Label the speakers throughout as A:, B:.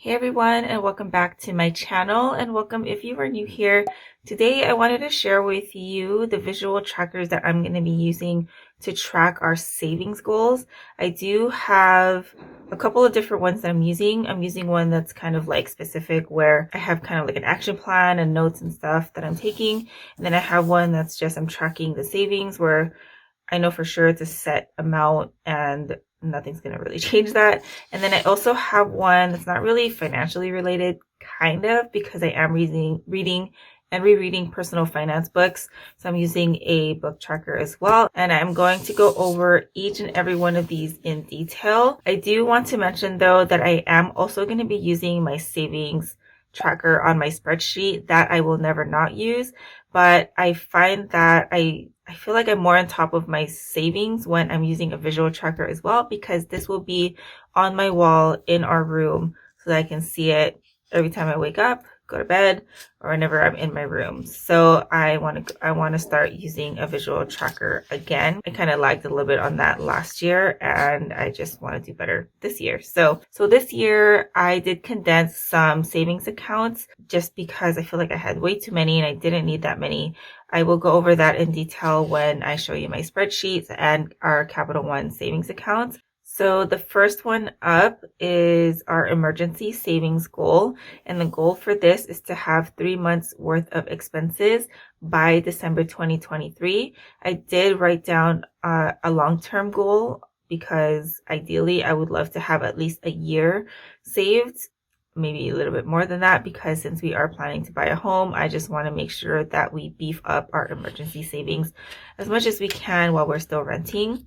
A: Hey everyone, and welcome back to my channel, and welcome if you are new here. Today I wanted to share with you the visual trackers that I'm going to be using to track our savings goals. I do have a couple of different ones that I'm using. I'm using one that's kind of like specific where I have kind of like an action plan and notes and stuff that I'm taking. And then I have one that's just I'm tracking the savings where I know for sure it's a set amount and nothing's going to really change that. And then I also have one that's not really financially related, kind of, because I am reading and rereading personal finance books. So I'm using a book tracker as well. And I'm going to go over each and every one of these in detail. I do want to mention though that I am also going to be using my savings tracker on my spreadsheet that I will never not use. But I find that I feel like I'm more on top of my savings when I'm using a visual tracker as well, because this will be on my wall in our room so that I can see it every time I wake up, go to bed, or whenever I'm in my room. So I want to start using a visual tracker again. I kind of lagged a little bit on that last year, and I just want to do better this year. So this year I did condense some savings accounts just because I feel like I had way too many and I didn't need that many. I will go over that in detail when I show you my spreadsheets and our Capital One savings accounts. So the first one up is our emergency savings goal. And the goal for this is to have 3 months worth of expenses by December 2023. I did write down a long-term goal because ideally I would love to have at least a year saved, maybe a little bit more than that, because since we are planning to buy a home, I just want to make sure that we beef up our emergency savings as much as we can while we're still renting.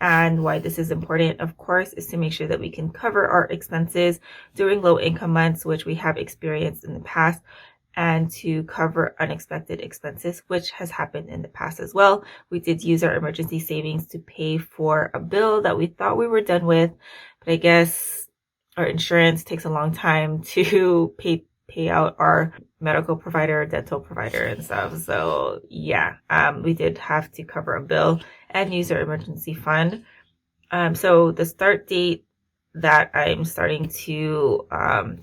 A: And why this is important, of course, is to make sure that we can cover our expenses during low income months, which we have experienced in the past, and to cover unexpected expenses, which has happened in the past as well. We did use our emergency savings to pay for a bill that we thought we were done with, but I guess our insurance takes a long time to pay out our medical provider, dental provider, and stuff. So yeah, we did have to cover a bill and use our emergency fund. So the start date that I'm starting to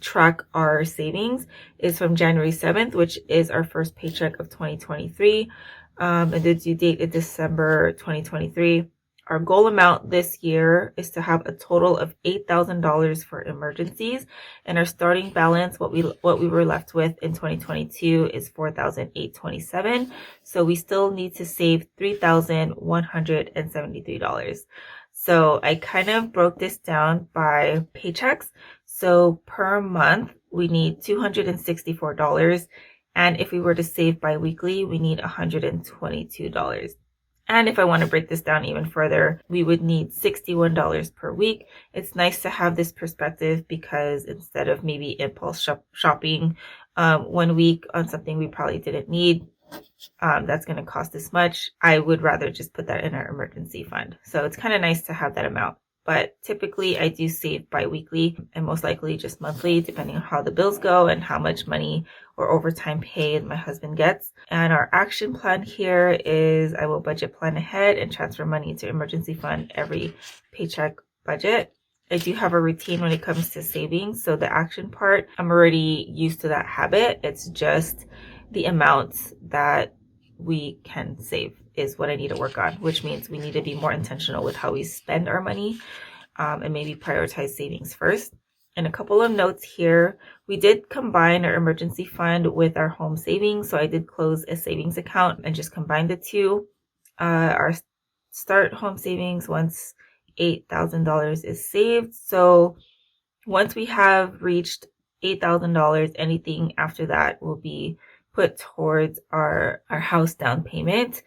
A: track our savings is from January 7th, which is our first paycheck of 2023. And the due date is December 2023. Our goal amount this year is to have a total of $8,000 for emergencies, and our starting balance, what we were left with in 2022, is $4,827. So we still need to save $3,173. So I kind of broke this down by paychecks. So per month we need $264, and if we were to save biweekly, we need $122. And if I want to break this down even further, we would need $61 per week. It's nice to have this perspective because instead of maybe impulse shopping 1 week on something we probably didn't need, that's going to cost this much, I would rather just put that in our emergency fund. So it's kind of nice to have that amount. But typically I do save bi-weekly and most likely just monthly, depending on how the bills go and how much money or overtime pay my husband gets. And our action plan here is I will budget plan ahead and transfer money to emergency fund every paycheck budget. I do have a routine when it comes to savings. So the action part, I'm already used to that habit. It's just the amounts that we can save is what I need to work on, which means we need to be more intentional with how we spend our money, and maybe prioritize savings first. And a couple of notes here. We did combine our emergency fund with our home savings. So I did close a savings account and just combine the two. Our start home savings once $8,000 is saved. So once we have reached $8,000, anything after that will be put towards our house down payment.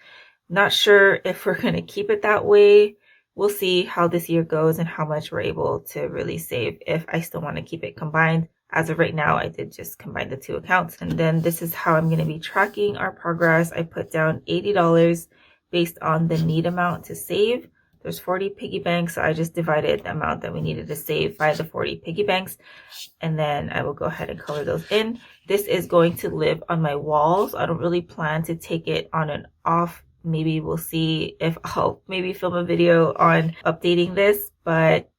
A: Not sure if we're going to keep it that way. We'll see how this year goes and how much we're able to really save if I still want to keep it combined. As of right now, I did just combine the two accounts. And then this is how I'm going to be tracking our progress. I put down $80 based on the need amount to save. There's 40 piggy banks, so I just divided the amount that we needed to save by the 40 piggy banks. And then I will go ahead and color those in. This is going to live on my walls. I don't really plan to take it on and off. Maybe we'll see if I'll maybe film a video on updating this, but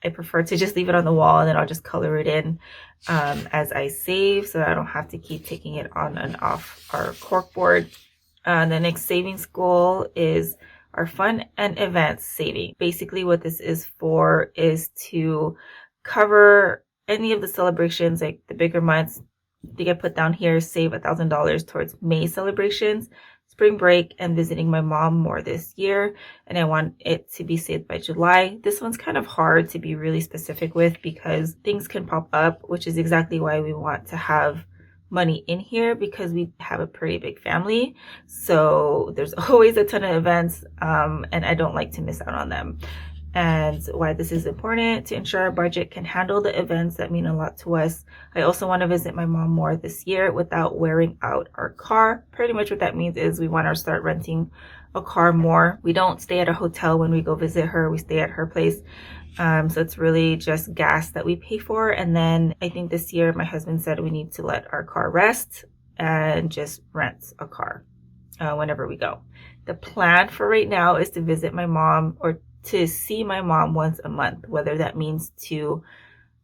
A: I prefer to just leave it on the wall and then I'll just color it in as I save, so I don't have to keep taking it on and off our corkboard. The next savings goal is our fun and events saving. Basically what this is for is to cover any of the celebrations, like the bigger months. I think I put down here, save $1,000 towards May celebrations, spring break, and visiting my mom more this year. And I want it to be saved by July. This one's kind of hard to be really specific with because things can pop up, which is exactly why we want to have money in here, because we have a pretty big family. So there's always a ton of events, and I don't like to miss out on them. And why this is important: to ensure our budget can handle the events that mean a lot to us. I also want to visit my mom more this year without wearing out our car. Pretty much what that means is we want to start renting a car more. We don't stay at a hotel when we go visit her. We stay at her place. So it's really just gas that we pay for. And then I think this year my husband said we need to let our car rest and just rent a car whenever we go. The plan for right now is to visit my mom, or to see my mom, once a month, whether that means to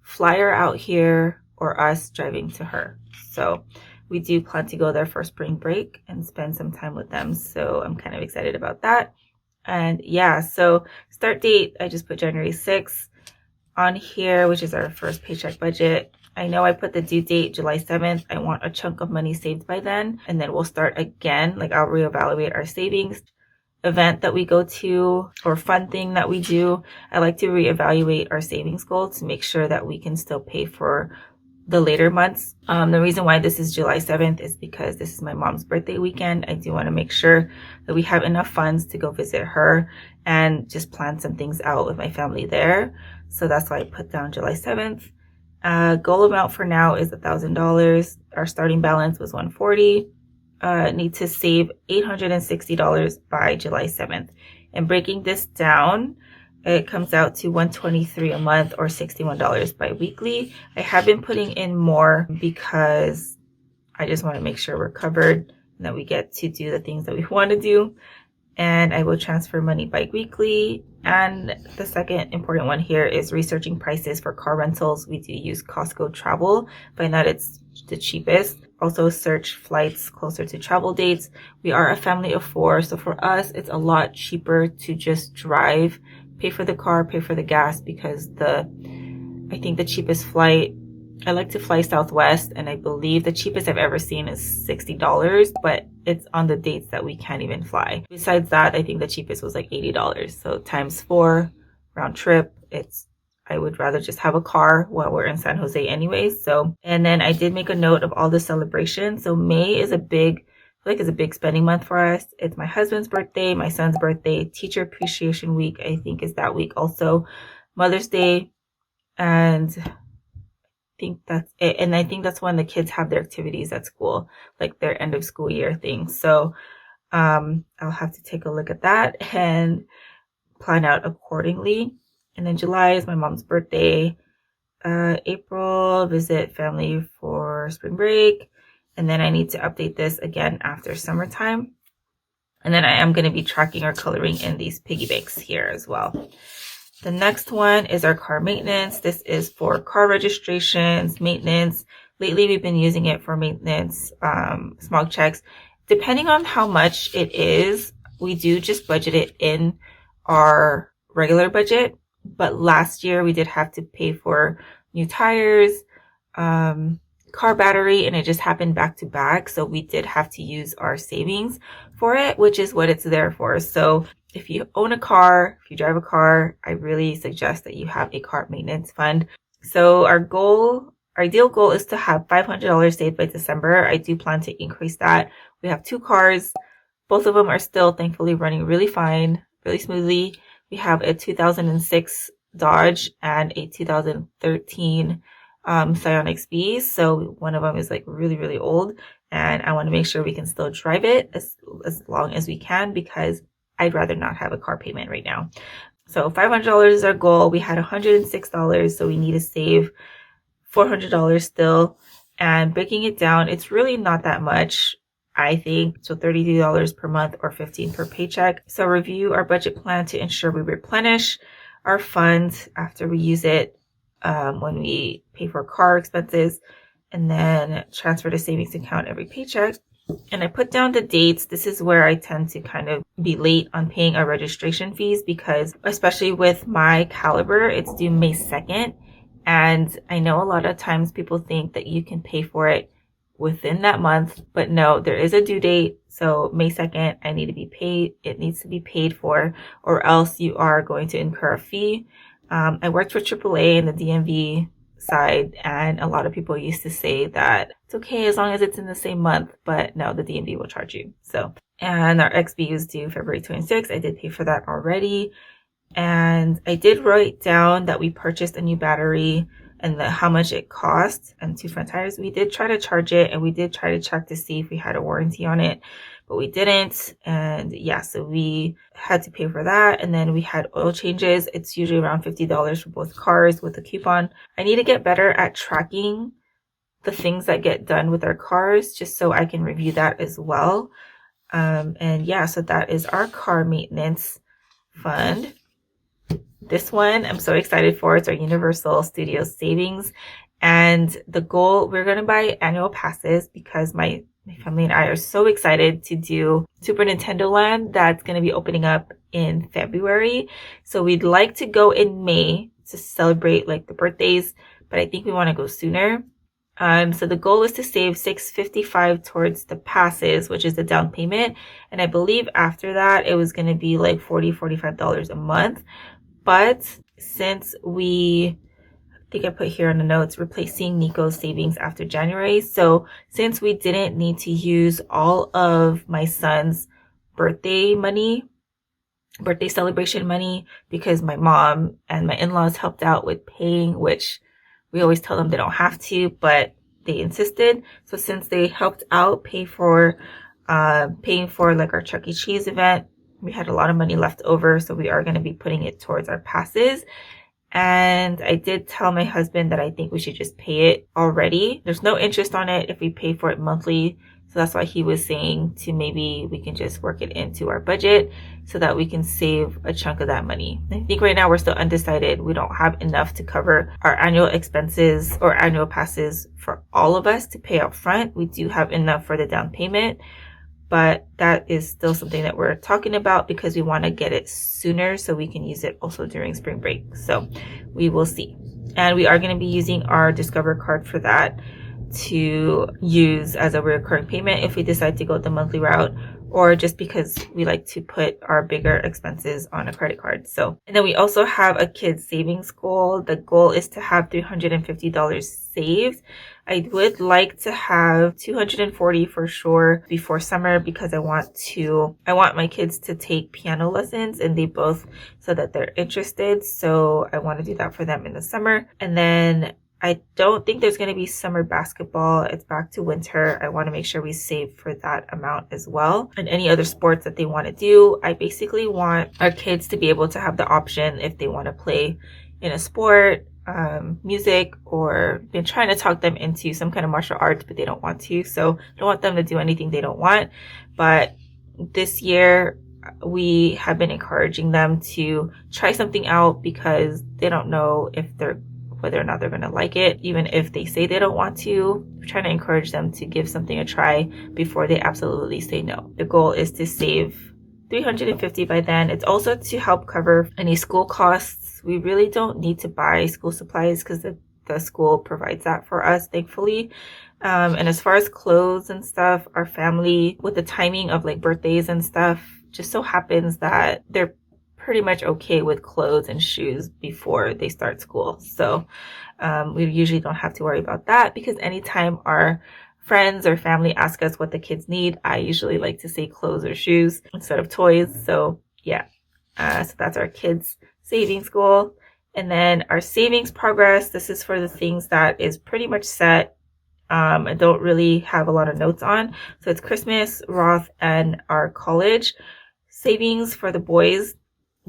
A: fly her out here or us driving to her. So we do plan to go there for spring break and spend some time with them. So I'm kind of excited about that. And yeah, so start date, I just put January 6th on here, which is our first paycheck budget. I know I put the due date July 7th. I want a chunk of money saved by then, and then we'll start again. Like, I'll reevaluate our savings. Event that we go to or fun thing that we do, I like to reevaluate our savings goal to make sure that we can still pay for the later months. The reason why this is July 7th is because this is my mom's birthday weekend. I do want to make sure that we have enough funds to go visit her and just plan some things out with my family there. So that's why I put down July 7th. Goal amount for now is $1,000. Our starting balance was $140. Need to save $860 by July 7th. And breaking this down, it comes out to $123 a month, or $61 bi-weekly. I have been putting in more because I just want to make sure we're covered and that we get to do the things that we want to do. And I will transfer money bi-weekly. And the second important one here is researching prices for car rentals. We do use Costco Travel, find that it's the cheapest. Also search flights closer to travel dates. We are a family of 4, so for us it's a lot cheaper to just drive, pay for the car, pay for the gas, because I think the cheapest flight, I like to fly Southwest, and I believe the cheapest I've ever seen is $60, but it's on the dates that we can't even fly. Besides that, I think the cheapest was like $80. So times 4 round trip, I would rather just have a car while we're in San Jose anyway. So, and then I did make a note of all the celebrations. So May is I feel like it's a big spending month for us. It's my husband's birthday, my son's birthday, Teacher Appreciation Week, I think, is that week also, Mother's Day, and I think that's it. And I think that's when the kids have their activities at school, like their end of school year thing. So I'll have to take a look at that and plan out accordingly. And then July is my mom's birthday. April, visit family for spring break. And then I need to update this again after summertime. And then I am going to be tracking or coloring in these piggy banks here as well. The next one is our car maintenance. This is for car registrations, maintenance. Lately, we've been using it for maintenance, smog checks. Depending on how much it is, we do just budget it in our regular budget. But last year we did have to pay for new tires, car battery, and it just happened back to back. So we did have to use our savings for it, which is what it's there for. So if you own a car, if you drive a car, I really suggest that you have a car maintenance fund. So our ideal goal is to have $500 saved by December. I do plan to increase that. We have 2 cars. Both of them are still thankfully running really fine, really smoothly. We have a 2006 Dodge and a 2013 Scion XB. So one of them is like really, really old, and I want to make sure we can still drive it as long as we can, because I'd rather not have a car payment right now. So $500 is our goal. We had $106, so we need to save $400 still. And breaking it down, it's really not that much, I think. So $32 per month, or $15 per paycheck. So review our budget plan to ensure we replenish our fund after we use it when we pay for car expenses, and then transfer to savings account every paycheck. And I put down the dates. This is where I tend to kind of be late on paying our registration fees because especially with my caliber, it's due May 2nd. And I know a lot of times people think that you can pay for it within that month, but no, there is a due date. So May 2nd, I need to be paid. It needs to be paid for, or else you are going to incur a fee. I worked for AAA in the DMV side, and a lot of people used to say that it's okay as long as it's in the same month, but no, the DMV will charge you. So, and our XB is due February 26th. I did pay for that already. And I did write down that we purchased a new battery and how much it cost and 2 front tires. We did try to charge it, and we did try to check to see if we had a warranty on it, but we didn't. And yeah, so we had to pay for that. And then we had oil changes. It's usually around $50 for both cars with a coupon. I need to get better at tracking the things that get done with our cars just so I can review that as well. And yeah, so that is our car maintenance fund. This one I'm so excited for. It's our Universal Studios savings. And the goal, we're going to buy annual passes because my family and I are so excited to do Super Nintendo Land. That's going to be opening up in February. So we'd like to go in May to celebrate like the birthdays, but I think we want to go sooner. So the goal is to save $655 towards the passes, which is the down payment. And I believe after that, it was going to be like $45 a month. But since I think I put here on the notes, replacing Nico's savings after January. So since we didn't need to use all of my son's birthday celebration money, because my mom and my in-laws helped out with paying, which we always tell them they don't have to, but they insisted. So since they helped out paying for like our Chuck E. Cheese event, we had a lot of money left over, so we are going to be putting it towards our passes. And I did tell my husband that I think we should just pay it already. There's no interest on it if we pay for it monthly. So that's why he was saying to maybe we can just work it into our budget so that we can save a chunk of that money. I think right now we're still undecided. We don't have enough to cover our annual expenses or annual passes for all of us to pay up front. We do have enough for the down payment, but that is still something that we're talking about because we want to get it sooner so we can use it also during spring break. So we will see. And we are going to be using our Discover card for that to use as a recurring payment if we decide to go the monthly route, or just because we like to put our bigger expenses on a credit card. So, and then we also have a kids savings goal. The goal is to have $350 saved. I would like to have $240 for sure before summer because I want my kids to take piano lessons, and they both said that they're interested. So I want to do that for them in the summer. And then I don't think there's going to be summer basketball. It's back to winter. I want to make sure we save for that amount as well. And any other sports that they want to do. I basically want our kids to be able to have the option if they want to play in a sport, music, or been trying to talk them into some kind of martial arts, but they don't want to. So I don't want them to do anything they don't want. But this year, we have been encouraging them to try something out because they don't know whether or not they're going to like it, even if they say they don't want to. We're trying to encourage them to give something a try before they absolutely say no. The goal is to save $350 by then. It's also to help cover any school costs. We really don't need to buy school supplies because the school provides that for us, thankfully. And as far as clothes and stuff, our family, with the timing of like birthdays and stuff, just so happens that they're pretty much okay with clothes and shoes before they start school. So we usually don't have to worry about that because anytime our friends or family ask us what the kids need, I usually like to say clothes or shoes instead of toys. So yeah, so that's our kids savings goal. And then our savings progress, this is for the things that is pretty much set. I don't really have a lot of notes on. So it's Christmas, Roth, and our college savings for the boys.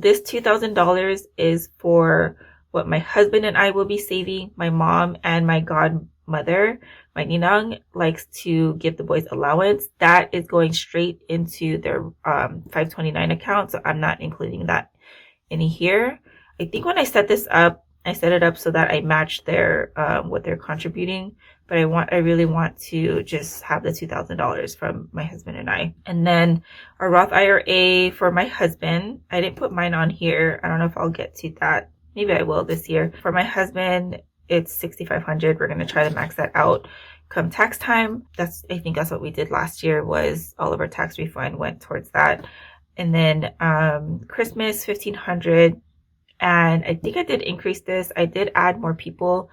A: This $2,000 is for what my husband and I will be saving. My mom and my godmother, my ninang, likes to give the boys allowance. That is going straight into their 529 account, so I'm not including that in here. I think when I set this up, I set it up so that I match their what they're contributing, but I really want to just have the $2,000 from my husband and I. And then our Roth IRA for my husband, I didn't put mine on here. I don't know if I'll get to that. Maybe I will this year. For my husband, it's $6,500. We're going to try to max that out come tax time. I think that's what we did last year, was all of our tax refund went towards that. And then Christmas, $1,500. And I think I did increase this. I did add more people,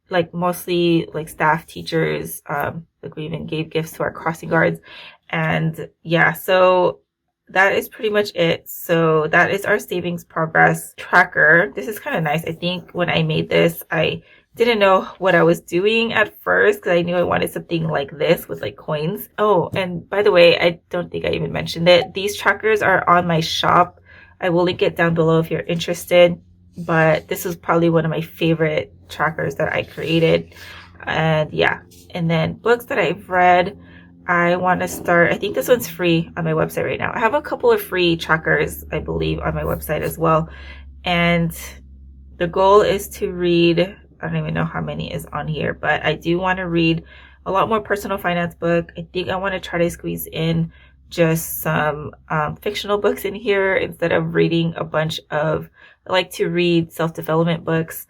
A: like mostly like staff, teachers. Like we even gave gifts to our crossing guards. And yeah, so that is pretty much it. So that is our savings progress tracker. This is kind of nice. I think when I made this, I didn't know what I was doing at first because I knew I wanted something like this with like coins. Oh, and by the way, I don't think I even mentioned it. These trackers are on my shop. I will link it down below if you're interested, but this is probably one of my favorite trackers that I created. And yeah, and then books that I've read, I want to start, I think this one's free on my website right now. I have a couple of free trackers, I believe, on my website as well. And the goal is to read, I don't even know how many is on here, but I do want to read a lot more personal finance book. I think I want to try to squeeze in just some fictional books in here instead of reading a bunch of, I like to read self-development books.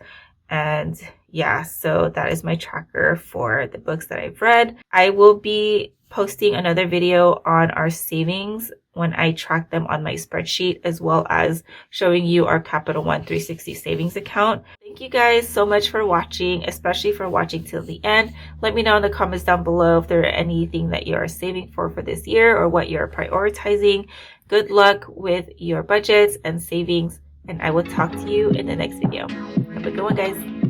A: And yeah, so that is my tracker for the books that I've read. I will be posting another video on our savings when I track them on my spreadsheet, as well as showing you our Capital One 360 savings account. Thank you guys so much for watching, especially for watching till the end. Let me know in the comments down below if there are anything that you are saving for this year or what you're prioritizing. Good luck with your budgets and savings, and I will talk to you in the next video. Have a good one, guys.